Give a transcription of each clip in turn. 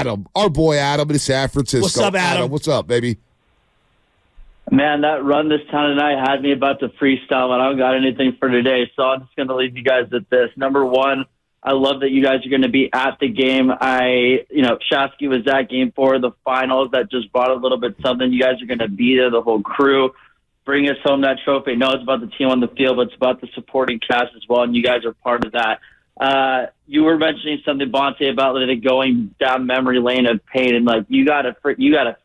Adam, our boy Adam in San Francisco. What's up, Adam? What's up, baby? Man, that run this town tonight had me about to freestyle, and I don't got anything for today, so I'm just going to leave you guys at this. Number one, I love that you guys are going to be at the game. Shasky was at Game 4 of the finals. That just brought a little bit something. You guys are going to be there, the whole crew. Bring us home that trophy. No, it's about the team on the field, but it's about the supporting cast as well, and you guys are part of that. You were mentioning something, Bonte, about going down memory lane of pain, and you gotta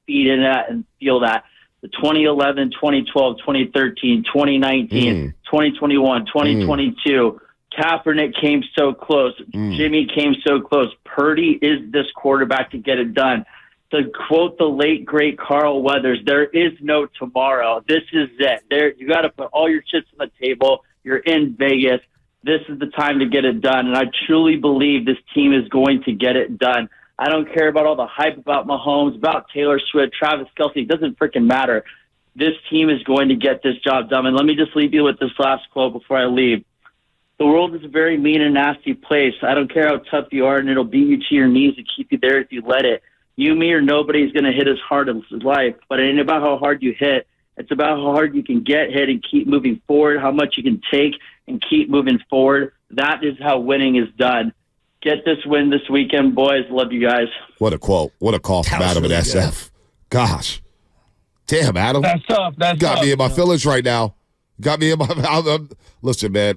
feed in that and feel that. The 2011, 2012, 2013, 2019, 2021, 2022. Kaepernick came so close. Jimmy came so close. Purdy is this quarterback to get it done. To quote the late, great Carl Weathers, there is no tomorrow. This is it. You got to put all your chips on the table. You're in Vegas. This is the time to get it done. And I truly believe this team is going to get it done. I don't care about all the hype about Mahomes, about Taylor Swift, Travis Kelce. It doesn't freaking matter. This team is going to get this job done. And let me just leave you with this last quote before I leave. The world is a very mean and nasty place. I don't care how tough you are, and it'll beat you to your knees and keep you there if you let it. You, me, or nobody's going to hit as hard as life. But it ain't about how hard you hit. It's about how hard you can get hit and keep moving forward, how much you can take and keep moving forward. That is how winning is done. Get this win this weekend, boys. Love you guys. What a quote. What a call from Adam at SF. Gosh. Damn, Adam. That's tough. Got me in my feelings right now. Got me in my listen, man.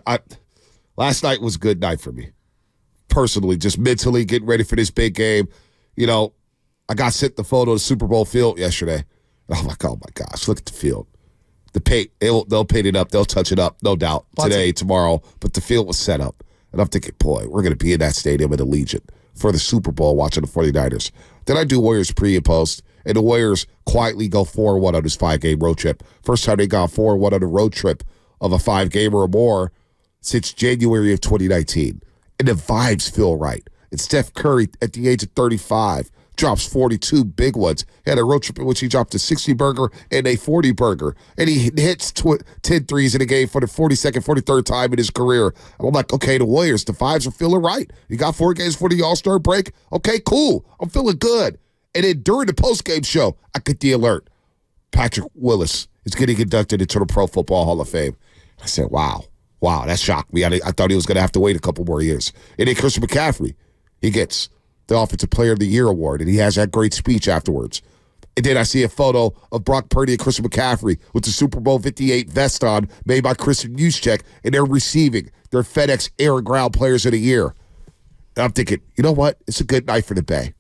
Last night was a good night for me. Personally, just mentally getting ready for this big game. I got sent the photo of the Super Bowl field yesterday. And I'm like, oh, my gosh, look at the field. The paint, they'll paint it up. They'll touch it up, no doubt, today, tomorrow. But the field was set up. And I'm thinking, boy, we're going to be in that stadium at Allegiant for the Super Bowl watching the 49ers. Then I do Warriors pre and post, and the Warriors quietly go 4-1 on this 5-game road trip. First time they got 4-1 on a road trip of a 5-game or more since January of 2019. And the vibes feel right. And Steph Curry, at the age of 35, drops 42 big ones. He had a road trip in which he dropped a 60-burger and a 40-burger. And he hits 10 threes in a game for the 42nd, 43rd time in his career. And I'm like, okay, the Warriors, the vibes are feeling right. You got 4 games for the All-Star break? Okay, cool. I'm feeling good. And then during the post-game show, I get the alert. Patrick Willis is getting inducted into the Pro Football Hall of Fame. I said, wow, that shocked me. I thought he was going to have to wait a couple more years. And then Christian McCaffrey, he gets the Offensive Player of the Year award, and he has that great speech afterwards. And then I see a photo of Brock Purdy and Christian McCaffrey with the Super Bowl 58 vest on, made by Christian Juszczyk, and they're receiving their FedEx Air and Ground Players of the Year. And I'm thinking, you know what? It's a good night for the Bay.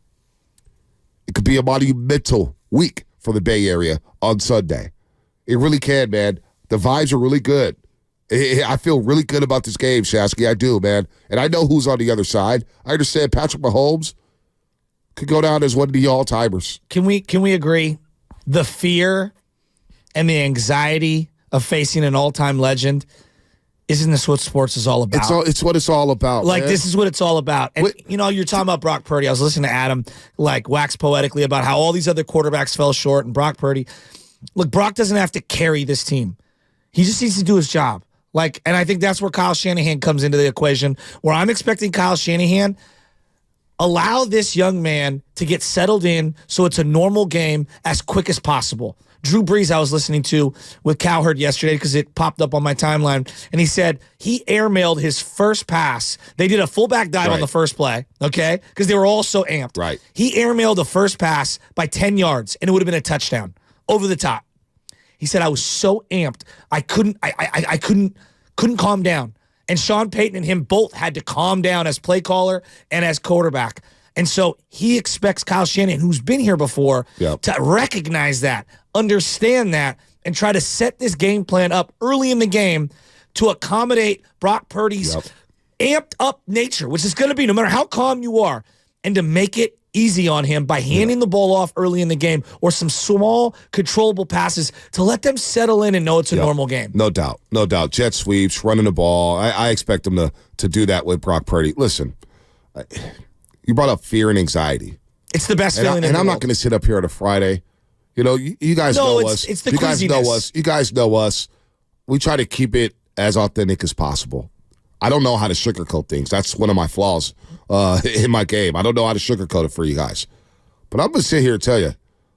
It could be a monumental week for the Bay Area on Sunday. It really can, man. The vibes are really good. I feel really good about this game, Shasky. I do, man. And I know who's on the other side. I understand Patrick Mahomes could go down as one of the all-timers. Can we agree? The fear and the anxiety of facing an all-time legend, isn't this what sports is all about? It's what it's all about, man. This is what it's all about. And, you're talking about Brock Purdy. I was listening to Adam, wax poetically about how all these other quarterbacks fell short and Brock Purdy. Look, Brock doesn't have to carry this team. He just needs to do his job. And I think that's where Kyle Shanahan comes into the equation, where I'm expecting Kyle Shanahan allow this young man to get settled in so it's a normal game as quick as possible. Drew Brees, I was listening to with Cowherd yesterday because it popped up on my timeline, and he said he airmailed his first pass. They did a fullback dive on the first play, okay, because they were all so amped. Right. He airmailed the first pass by 10 yards, and it would have been a touchdown over the top. He said, I was so amped, I couldn't calm down. And Sean Payton and him both had to calm down as play caller and as quarterback. And so he expects Kyle Shanahan, who's been here before, to recognize that, understand that, and try to set this game plan up early in the game to accommodate Brock Purdy's amped up nature, which is going to be no matter how calm you are, and to make it easy on him by handing the ball off early in the game or some small controllable passes to let them settle in and know it's a normal game. No doubt. Jet sweeps, running the ball. I expect them to do that with Brock Purdy. Listen, you brought up fear and anxiety. It's the best feeling in the world. And I'm not going to sit up here on a Friday. You guys know us. It's the you guys know queasiness. us. You guys know us. We try to keep it as authentic as possible. I don't know how to sugarcoat things. That's one of my flaws in my game. I don't know how to sugarcoat it for you guys. But I'm going to sit here and tell you,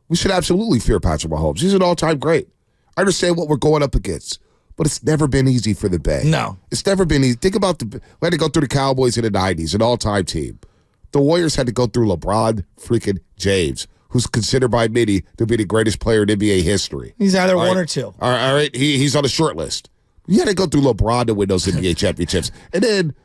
we should absolutely fear Patrick Mahomes. He's an all-time great. I understand what we're going up against, but it's never been easy for the Bay. No. It's never been easy. Think about we had to go through the Cowboys in the 90s, an all-time team. The Warriors had to go through LeBron freaking James, who's considered by many to be the greatest player in NBA history. He's either one or two. All right. He's on the short list. You had to go through LeBron to win those NBA championships. And then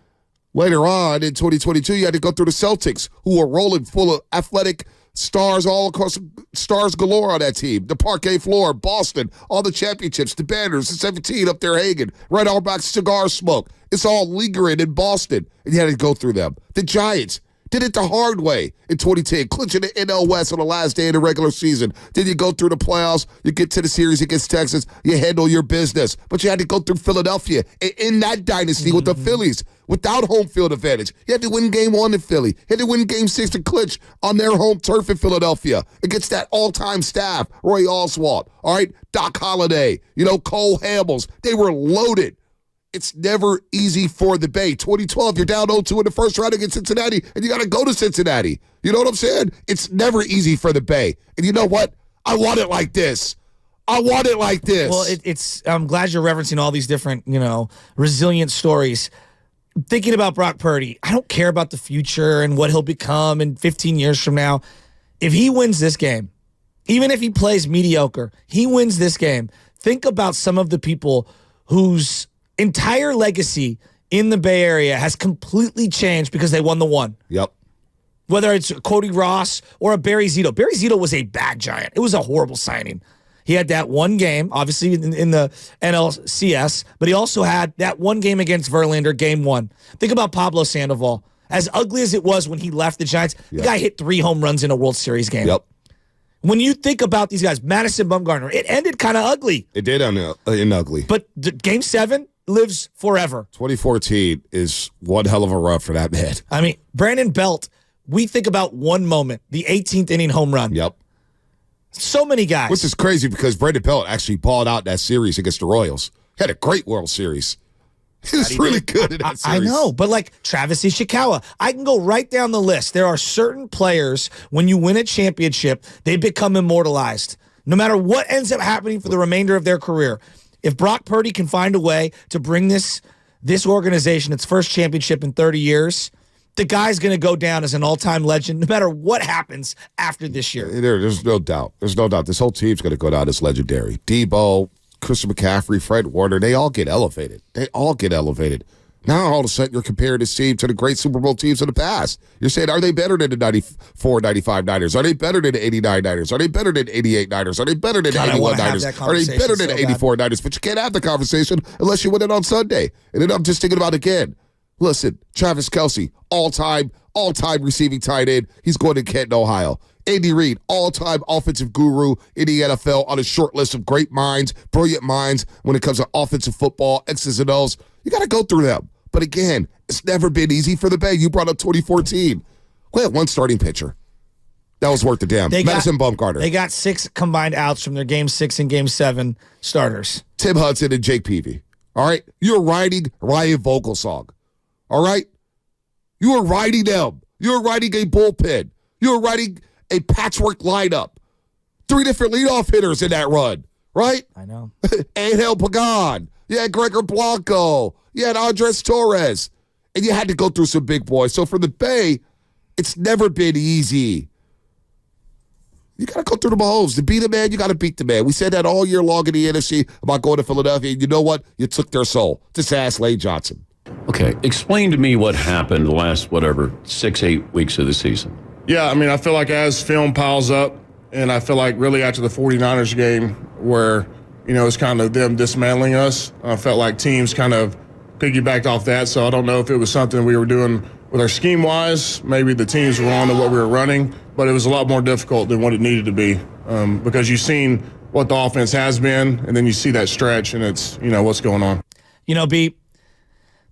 later on in 2022, you had to go through the Celtics, who were rolling full of athletic stars all across, stars galore on that team. The parquet floor, Boston, all the championships, the banners, the 17 up there hanging, Red Auerbach cigar smoke. It's all lingering in Boston, and you had to go through them. The Giants did it the hard way in 2010, clinching the NL West on the last day of the regular season. Then you go through the playoffs, you get to the series against Texas, you handle your business. But you had to go through Philadelphia in that dynasty with the Phillies without home field advantage. You had to win game 1 in Philly. You had to win game 6 to clinch on their home turf in Philadelphia against that all-time staff, Roy Oswalt, all right, Doc Holliday, Cole Hamels. They were loaded. It's never easy for the Bay. 2012, you're down 0-2 in the first round against Cincinnati, and you got to go to Cincinnati. You know what I'm saying? It's never easy for the Bay. And you know what? I want it like this. Well, I'm glad you're referencing all these different, resilient stories. Thinking about Brock Purdy, I don't care about the future and what he'll become in 15 years from now. If he wins this game, even if he plays mediocre, he wins this game. Think about some of the people whose entire legacy in the Bay Area has completely changed because they won the one. Yep. Whether it's Cody Ross or a Barry Zito. Barry Zito was a bad Giant. It was a horrible signing. He had that one game, obviously in the NLCS, but he also had that one game against Verlander, game 1. Think about Pablo Sandoval. As ugly as it was when he left the Giants, the guy hit 3 home runs in a World Series game. Yep. When you think about these guys, Madison Bumgarner, it ended kind of ugly. It did end ugly. But game 7 lives forever. 2014 is one hell of a run for that man. I mean, Brandon Belt, we think about one moment, the 18th inning home run. Yep. So many guys. Which is crazy because Brandon Belt actually balled out that series against the Royals. He had a great World Series. He was really good in that series. I know, but like Travis Ishikawa, I can go right down the list. There are certain players, when you win a championship, they become immortalized. No matter what ends up happening for the remainder of their career. If Brock Purdy can find a way to bring this organization its first championship in 30 years, the guy's going to go down as an all-time legend no matter what happens after this year. There's no doubt. There's no doubt. This whole team's going to go down as legendary. Debo, Christian McCaffrey, Fred Warner, they all get elevated. Now, all of a sudden, you're comparing this team to the great Super Bowl teams of the past. You're saying, are they better than the 94, 95 Niners? Are they better than the 89 Niners? Are they better than 88 Niners? Are they better than the 81 Niners? Are they better than the 84 Niners? But you can't have the conversation unless you win it on Sunday. And then I'm just thinking about it again. Listen, Travis Kelce, all-time receiving tight end. He's going to Canton, Ohio. Andy Reid, all-time offensive guru in the NFL on a short list of great minds, brilliant minds when it comes to offensive football, X's and O's. You got to go through them. But again, it's never been easy for the Bay. You brought up 2014. We had one starting pitcher. That was worth the damn. Madison Bumgarner. They got 6 combined outs from their Game 6 and Game 7 starters. Tim Hudson and Jake Peavy. All right? You're riding Ryan Vogelsong. All right? You are riding them. You're riding a bullpen. You're riding a patchwork lineup. 3 different leadoff hitters in that run, right? I know. Angel Pagan. You had Gregor Blanco. You had Andres Torres. And you had to go through some big boys. So for the Bay, it's never been easy. You got to go through the Mahomes. To beat a man, you got to beat the man. We said that all year long in the NFC about going to Philadelphia. And you know what? You took their soul. Just ask Lane Johnson. Okay, explain to me what happened the last, 6-8 weeks of the season. Yeah, I mean, I feel like as film piles up, and I feel like really after the 49ers game where, it's kind of them dismantling us, I felt like teams kind of piggybacked off that. So I don't know if it was something we were doing with our scheme-wise. Maybe the teams were on to what we were running, but it was a lot more difficult than what it needed to be because you've seen what the offense has been, and then you see that stretch, and it's, what's going on. B,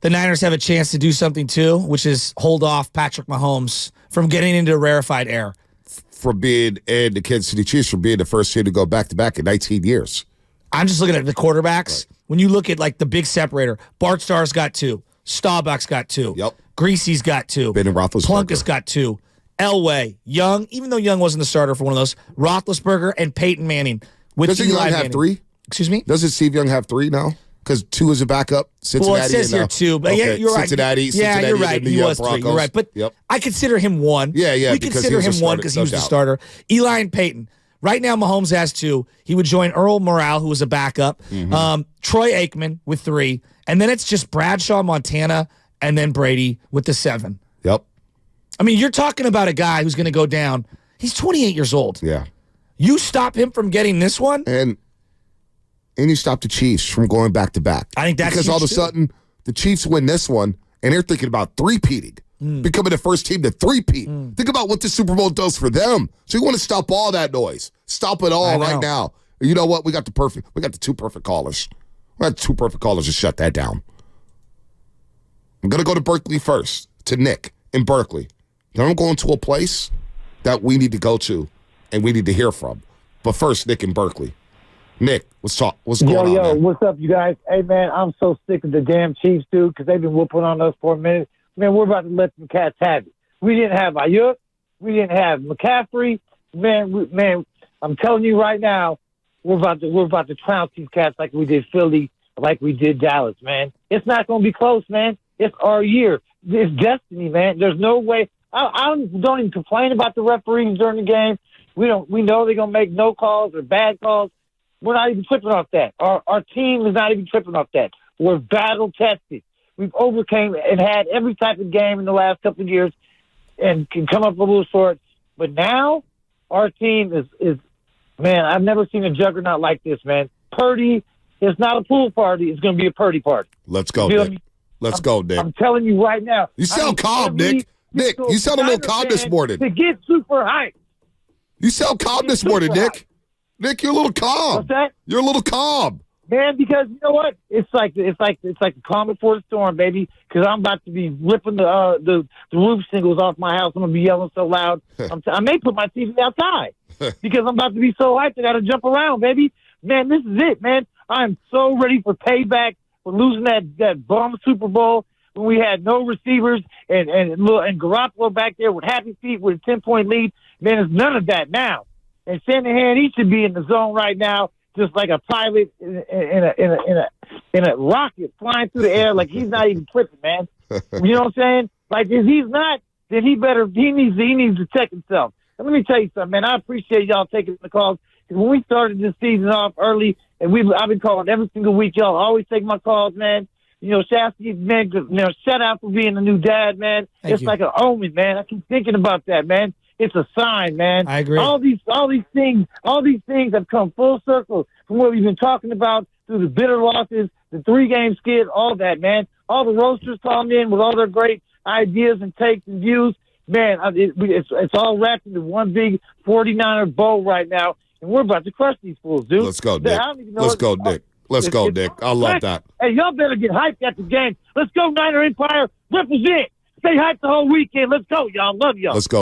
the Niners have a chance to do something too, which is hold off Patrick Mahomes from getting into rarefied air. From being, and the Kansas City Chiefs from being the first team to go back-to-back in 19 years. I'm just looking at the quarterbacks. Right. When you look at the big separator, Bart Starr's got 2. Staubach's got 2. Yep. Greasy's got 2. Ben and Plunkus got 2. Elway, Young, even though Young wasn't the starter for one of those, Roethlisberger and Peyton Manning. Doesn't Young have Manning. 3? Excuse me? Doesn't Steve Young have 3 now? Because 2 is a backup. Cincinnati. Well, it says here 2, but okay. yeah, you're right. Cincinnati, you're right. and the He was 3. Broncos. You're right. But yep. I consider him 1. Yeah, We because consider he was him the 1 because he starter, was no the doubt. starter. Eli and Peyton. Right now, Mahomes has 2. He would join Earl Morrall, who was a backup. Troy Aikman with 3. And then it's just Bradshaw, Montana, and then Brady with the 7. Yep. I mean, you're talking about a guy who's going to go down. He's 28 years old. Yeah. You stop him from getting this one? And you stop the Chiefs from going back to back. I think that's because all of a sudden the Chiefs win this one, and they're thinking about three-peating, becoming the first team to three-peat. Think about what the Super Bowl does for them. So you want to stop all that noise. Stop it all right now. You know what? We got the 2 perfect callers. We got 2 perfect callers to shut that down. I'm gonna go to Berkeley first, to Nick in Berkeley. Then I'm going to a place that we need to go to and we need to hear from. But first, Nick in Berkeley. Nick, what's going on, man? What's up, you guys? Hey, man, I'm so sick of the damn Chiefs, dude, because they've been whooping on us for a minute. Man, we're about to let them cats have it. We didn't have Ayuk. We didn't have McCaffrey. Man, I'm telling you right now, we're about to trounce these cats like we did Philly, like we did Dallas, man. It's not going to be close, man. It's our year. It's destiny, man. There's no way. I don't even complain about the referees during the game. We know they're going to make no calls or bad calls. We're not even tripping off that. Our team is not even tripping off that. We're battle tested. We've overcame and had every type of game in the last couple of years and can come up a little short. But now our team is man, I've never seen a juggernaut like this, man. Purdy is not a pool party. It's going to be a Purdy party. Let's go, Nick. Let's go, Nick. I'm telling you right now. You sound calm, Nick. Nick, you sound a little calm this morning. To get super hyped. You sound calm this morning, Nick. Nick, you're a little calm. What's that? You're a little calm. Man, because you know what? It's like the calm before the storm, baby. Because I'm about to be ripping the roof shingles off my house. I'm gonna be yelling so loud. I may put my TV outside because I'm about to be so hyped. I got to jump around, baby. Man, this is it, man. I'm so ready for payback for losing that bum Super Bowl when we had no receivers and Garoppolo back there with happy feet with a 10-point lead. Man, it's none of that now. And Shanahan, he should be in the zone right now, just like a pilot in a rocket flying through the air, like he's not even tripping, man. You know what I'm saying? Like if he's not, then he needs to check himself. And let me tell you something, man. I appreciate y'all taking the calls. Because when we started this season off early, and I've been calling every single week, y'all always take my calls, man. You know, Shasky, man, shout out for being a new dad, man. It's like an omen, man. I keep thinking about that, man. It's a sign, man. I agree. All these things have come full circle from what we've been talking about through the bitter losses, the 3-game skid, all that, man. All the roasters calling in with all their great ideas and takes and views. Man, it's all wrapped into one big 49er bowl right now, and we're about to crush these fools, dude. Let's go, Nick. Let's go, Nick. Let's go, Nick. I love that. Hey, y'all better get hyped at the game. Let's go, Niner Empire. Represent. Stay hyped the whole weekend. Let's go, y'all. Love y'all. Let's go.